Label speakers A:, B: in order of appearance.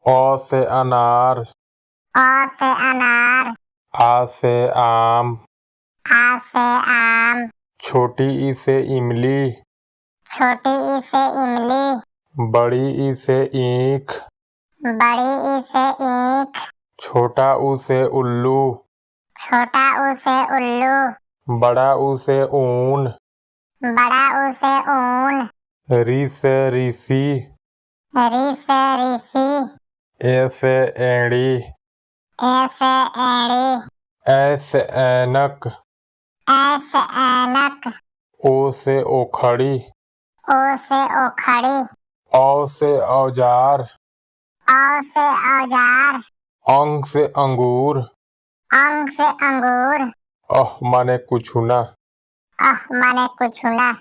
A: अ से अनार,
B: अ से अनार,
A: आ से आम,
B: आ से आम,
A: छोटी ई से इमली,
B: छोटी ई से इमली,
A: बड़ी ई से ईख,
B: बड़ी ई से ईख,
A: छोटा ऊ से उल्लू,
B: छोटा ऊ से उल्लू,
A: बड़ा ऊ से ऊन,
B: बड़ा ऊ से ऊन,
A: री से ऋषि,
B: री से ऋषि,
A: ए से एड़ी,
B: ए से एड़ी,
A: ऐ से ऐनक,
B: ऐ से ऐनक,
A: ओ से ओखड़ी,
B: ओ से ओखड़ी,
A: औ से औजार,
B: औ से औजार,
A: अंग से अंगूर,
B: अंग से अंगूर,
A: माने कुछ ना।
B: माने कुछ ना।